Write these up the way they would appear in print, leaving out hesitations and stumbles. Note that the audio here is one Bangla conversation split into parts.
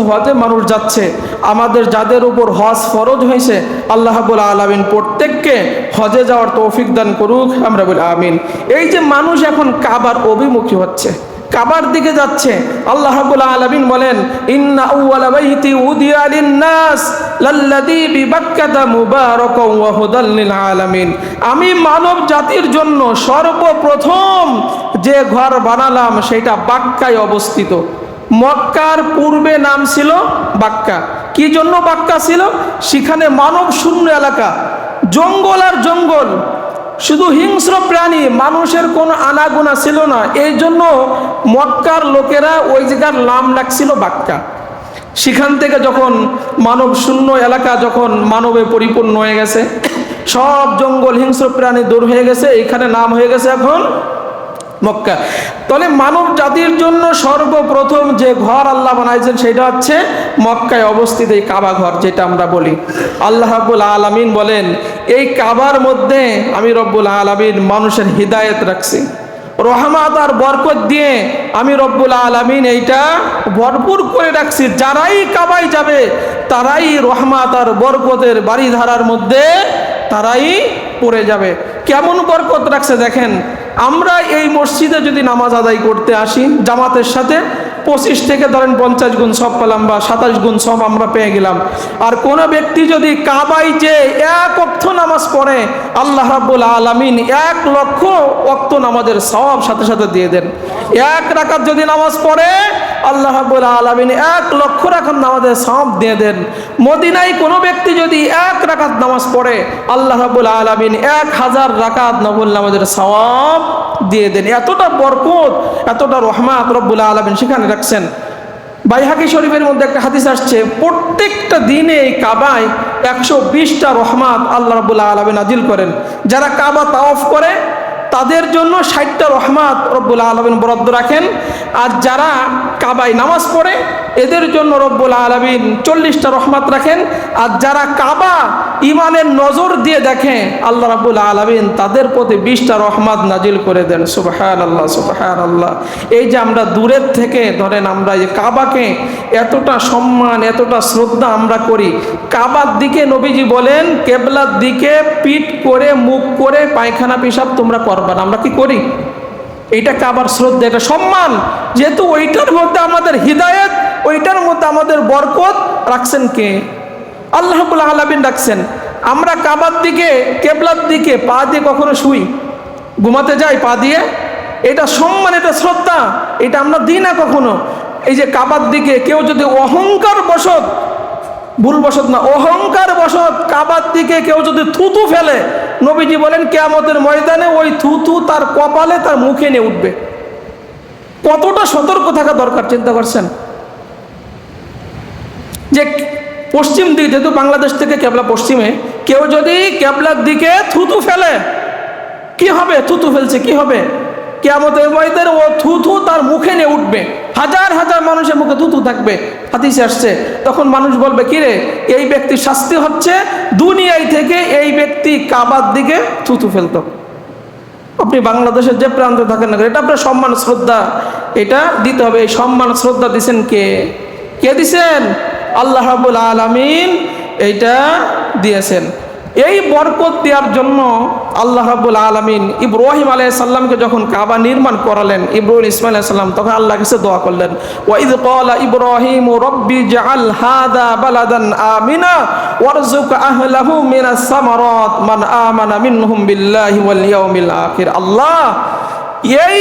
হজে মানুষ যাচ্ছে, আমাদের যাদের উপর হজ ফরজ হয়েছে আল্লাহ রাব্বুল আলামিন প্রত্যেককে হজে যাওয়ার তৌফিক দান করুক, আমরা বলি আমিন। এই যে মানুষ এখন কাবার অভিমুখী হচ্ছে, কাবার দিকে যাচ্ছে, আল্লাহ রাব্বুল আলামিন বলেন ইন্না আউওয়ালা বাইতি উদিয়া লিন-নাস লাল্লাযী বিবাক্কাতা মুবারাকাও ওয়া হুদাল লিল আলামিন। আমি মানব জাতির জন্য সর্বপ্রথম যে ঘর বানালাম সেটা বাক্কায় অবস্থিত। মক্কার পূর্বে নাম ছিল বাক্কা। কি জন্য বাক্কা ছিল? সেখানে মানব শূন্য এলাকা, জঙ্গল আর জঙ্গল, শুধু হিংস্র প্রাণী, মানুষের কোনো আনাগোনা ছিল না। এই জন্য মক্কার লোকেরা ওই জায়গার নাম রাখছিল বাক্কা। সেখান থেকে যখন মানব শূন্য এলাকা যখন মানবে পরিপূর্ণ হয়ে গেছে, সব জঙ্গল হিংস্র প্রাণী দূর হয়ে গেছে, এখানে নাম হয়ে গেছে এখন মক্কা। তাহলে মানব জাতির জন্য সর্বপ্রথম যে ঘর আল্লাহ বানাইছেন সেটা হচ্ছে মক্কায় অবস্থিত এই কাবা ঘর, যেটা আমরা বলি। আল্লাহ রাব্বুল আলামিন বলেন এই কাবার মধ্যে আমি রব্বুল আলামিন মানুষের হিদায়াত রাখছি, রহমত আর বরকত দিয়ে আমি রব্বুল আলামিন এইটা ভরপুর করে রাখছি। যারাই কাবায় যাবে তারাই রহমত আর বরকতের বাড়িধারার মধ্যে তারাই পড়ে যাবে। কেমন বরকত রাখছে দেখেন, আমরা এই মসজিদে যদি নামাজ আদায় করতে আসি জামাতের সাথে 25 থেকে ধরেন 50 গুণ সব পেলাম বা 27 গুণ সব আমরা পেয়ে গেলাম। আর কোন ব্যক্তি যদি কাবায় যে 1 ওয়াক্ত নামাজ পড়ে আল্লাহ রাব্বুল আলামিন 1 লক্ষ ওয়াক্ত নামাজের সওয়াব সাথে সাথে দিয়ে দেন। 1 রাকাত যদি নামাজ পড়ে আল্লাহ রাব্বুল আলামিন 1 লক্ষ রাকাত নামাজের সওয়াব দিয়ে দেন। মদিনায় কোনো ব্যক্তি যদি 1 রাকাত নামাজ পড়ে আল্লাহ রাব্বুল আলামিন 1000 রাকাত নফল নামাজের সওয়াব দিয়ে দেন। এতটা বরকত, এতটা রহমত রব্বুল আলামিন সেখানে রাখছেন। বাইহাকি শরীফের মধ্যে একটা হাদিস আসছে, প্রত্যেকটা দিনে এই কাবায় 120টা রহমত আল্লাহ রাব্বুল আলামিন নাজিল করেন। যারা কাবা তাওয়াফ করে তাদের জন্য 60টা রহমত রব্বুল আলামিন বরাদ্দ রাখেন। আর যারা কাবায় নামাজ পড়ে এদের জন্য রব্বুল আলামিন 40টা রহমত রাখেন। আর যারা কাবা ইমানের নজর দিয়ে দেখে আল্লাহ রাব্বুল আলামিন তাদের প্রতি 20টা রহমত নাজিল করে দেন। সুবহানাল্লাহ, সুবহানাল্লাহ। এই যে আমরা দূরের থেকে ধরেন আমরা এই কাবাকে এতটা সম্মান, এতটা শ্রদ্ধা আমরা করি, কাবার দিকে নবীজি বলেন কেবলার দিকে পিঠ করে মুখ করে পায়খানা পেশাব তোমরা করবা না। আমরা কি করি? এটা কাবার শ্রদ্ধা, এটা সম্মান। যেহেতু ওইটার মধ্যে আমাদের হিদায়াত, ওইটার মধ্যে আমাদের বরকত রাখছেন কে? আল্লাহ রাব্বুল আলামিন রাখছেন। আমরা কাবার দিকে কেবলার দিকে পা দিয়ে কখনো শুই, ঘুমাতে যাই পা দিয়ে, এটা সম্মান, এটা শ্রদ্ধা, এটা আমরা দিই না কখনো। এই যে কাবার দিকে কেউ যদি অহংকার বশত, ভুল বশত না, অহংকার বশত কাবার দিকে কেউ যদি থুতু ফেলে, নবীজি বলেন কিয়ামতের ময়দানে ওই থুতু তার কপালে তার মুখে নিয়ে উঠবে। কতটা সতর্ক থাকা দরকার চিন্তা করছেন? যে পশ্চিম দিকে, যেহেতু বাংলাদেশ থেকে কেবলা পশ্চিমে, কেউ যদি কেবলার দিকে থুতু ফেলে কি হবে? থুতু ফেলছে কি হবে? কিয়ামতের ময়দানে ও থুতু তার মুখে নিয়ে উঠবে। হাজার হাজার মানুষের মুখে থুতু থাকবে, হাদিসে আসছে। তখন মানুষ বলবে কিরে, এই ব্যক্তির শাস্তি হচ্ছে দুনিয়ায় থেকে এই ব্যক্তি কাবার দিকে থুতু ফেলতো। আপনি বাংলাদেশের যে প্রান্তে থাকেন না, এটা আপনার সম্মান শ্রদ্ধা, এটা দিতে হবে। এই সম্মান শ্রদ্ধা দিছেন কে? কে দিছেন? আল্লাহ রাব্বুল আলামিন এইটা দিয়েছেন। এই বরকত দেওয়ার জন্য আল্লাহ রাব্বুল আলামিন ইব্রাহিম আলাইহিস সালামকে যখন কাবা নির্মাণ করালেন, ইব্রাহিম ইসমাইল আলাইহিস সালাম, তখন আল্লাহর কাছে দোয়া করলেন, ওয়া ইয ক্বালা ইব্রাহিম রব্বি জাআল হাদা বালাদান আমিনা ওয়ারযুক আহলাহু মিনাস সামারাত মান আমানা মিনহুম বিল্লাহি ওয়াল ইয়াউমিল আখির। আল্লাহ, এই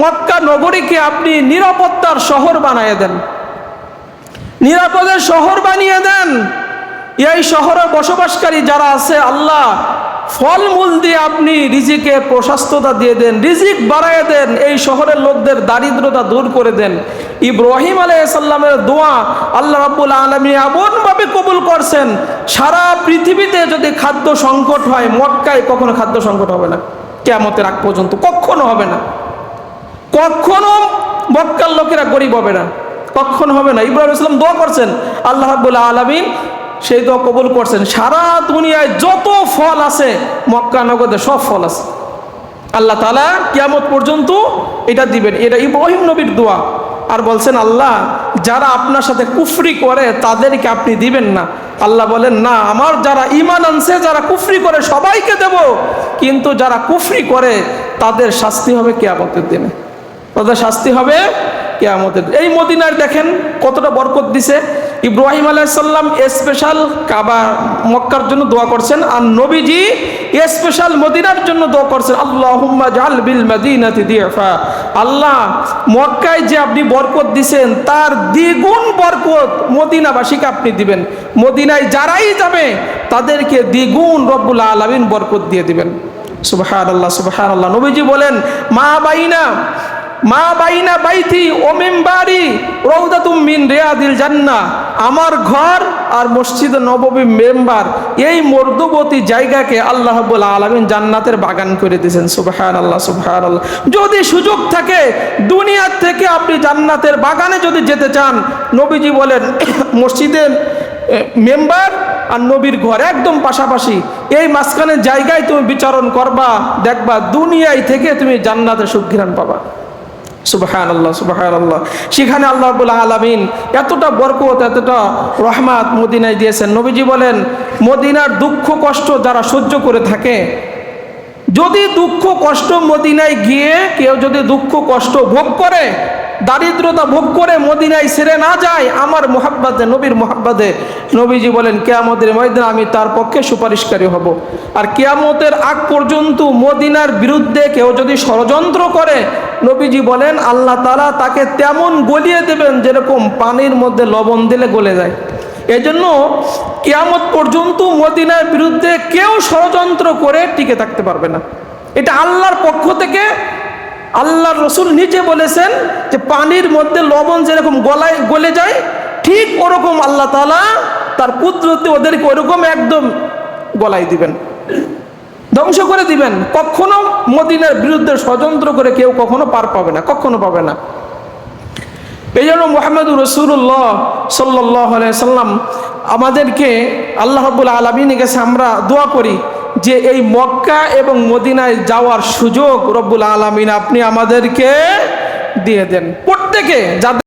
মক্কা নগরীকে আপনি নিরাপত্তার শহর বানিয়ে দেন, নিরাপদের শহর বানিয়ে দেন। এই শহরে বসবাসকারী যারা আছে আল্লাহ, ফলমূল দিয়ে আপনি রিজিকের প্রশস্ততা দিয়ে দেন, রিজিক বাড়ায় দেন, এই শহরের লোকদের দারিদ্রতা দূর করে দেন। ইব্রাহিম আলাইহিস সালামের দোয়া আল্লাহ রাব্বুল আলামিন এমনভাবে কবুল করছেন, সারা পৃথিবীতে যদি খাদ্য সংকট হয় মক্কায় কখনো খাদ্য সংকট হবে না, কিয়ামতের আগ পর্যন্ত কখনো হবে না। কখনো মক্কার লোকেরা গরিব হবে না, কখনো হবে না। ইব্রাহিম আলাইহিস সালাম দোয়া করছেন, আল্লাহ রাব্বুল আলামিন সেই দোয়া কবুল করছেন। সারা দুনিয়ায় যত ফল আছে মক্কা নগরে সব ফল আছে, আল্লাহ তাআলা কিয়ামত পর্যন্ত এটা দিবেন। এটা ইব্রাহিম নবীর দোয়া। আর বলছেন আল্লাহ যারা আপনার সাথে কুফরি করে তাদেরকে আপনি দিবেন না। আল্লাহ বলেন না, আমার যারা ঈমান আনছে, যারা কুফরি করে সবাইকে দেব, কিন্তু যারা কুফরি করে তাদের শাস্তি হবে কিয়ামতের দিনে, তাদের শাস্তি হবে কিয়ামতের। এই মদিনায় দেখেন কতটা বরকত দিছে। ইব্রাহিম আলাইহিস সালাম স্পেশাল কাবা মক্কার জন্য দোয়া করছেন, আর নবীজি স্পেশাল মদিনার জন্য দোয়া করছেন, আল্লাহুম্মা জাআল বিল মাদিনাতি দিফা। আল্লাহ মক্কায় যে আপনি বরকত দিবেন তার দ্বিগুণ বরকত মদিনাবাসীকে আপনি দিবেন। মদিনায় যারাই যাবে তাদেরকে দ্বিগুণ রব্বুল আলামিন বরকত দিয়ে দিবেন। সুবহানাল্লাহ সুবহানাল্লাহ। নবীজি বলেন মা বাইনা বাইতি ও মিম্বারি রওদাতুম মিন রিয়াদিল জান্নাহ, আমার ঘর আর মসজিদে নববী মেম্বার, এই মর্দবতী জায়গাকে আল্লাহ রাব্বুল আলামিন জান্নাতের বাগান করে দিয়েছেন। সুবহানাল্লাহ সুবহানাল্লাহ। যদি সুযোগ থাকে দুনিয়া থেকে আপনি জান্নাতের বাগানে যদি যেতে চান, নবীজি বলেন মসজিদের মেম্বার আর নবীর ঘর একদম পাশাপাশি, এই মাঝখানে জায়গায় তুমি বিচরণ করবা, দেখবা দুনিয়ায় থেকে তুমি জান্নাতের সুঘ্রাণ পাবা। সুবহানাল্লাহ সুবহানাল্লাহ। সেখানে আল্লাহ রাব্বুল আলামিন এতটা বরকত, এতটা রহমত মদিনায় দিয়েছেন। নবীজি বলেন মদিনার দুঃখ কষ্ট যারা সহ্য করে থাকে, যদি দুঃখ কষ্ট মদিনায় গিয়ে কেউ যদি দুঃখ কষ্ট ভোগ করে, দারিদ্রতা ভোগ করে মদিনায় ছেড়ে না যায় আমার মুহাব্বতে, নবীর মুহাব্বতে, নবীজি বলেন কিয়ামতের ময়দানে আমি তার পক্ষে সুপারিশকারী হব। আর কিয়ামতের আগ পর্যন্ত মদিনার বিরুদ্ধে কেউ যদি ষড়যন্ত্র করে, নবীজি বলেন আল্লাহ তাআলা তাকে তেমন গলিয়ে দেবেন যেরকম পানির মধ্যে লবণ দিলে গলে যায়। এজন্য কিয়ামত পর্যন্ত মদিনার বিরুদ্ধে কেউ ষড়যন্ত্র করে টিকে থাকতে পারবে না। এটা আল্লাহর পক্ষ থেকে, আল্লাহর রাসূল নিজে বলেছেন যে পানির মধ্যে লবণ যেরকম গলে যায়, ঠিক ওরকম আল্লাহ তাআলা তার কুদরতে ওদেরকে ওরকম একদম গলায় দিবেন, ধ্বংস করে দিবেন। কখনো মদিনার বিরুদ্ধে ষড়যন্ত্র করে কেউ কখনো পার পাবে না, কখনো পাবে না। এই জন্য মুহাম্মদুর রাসূলুল্লাহ সাল্লাল্লাহু আলাইহি সাল্লাম আমাদেরকে আল্লাহ রাব্বুল আলামিনের কাছে আমরা দোয়া করি যে এই মক্কা এবং মদিনায় যাওয়ার সুযোগ রব্বুল আলামিন আপনি আমাদেরকে দিয়ে দেন, প্রত্যেকে যাদের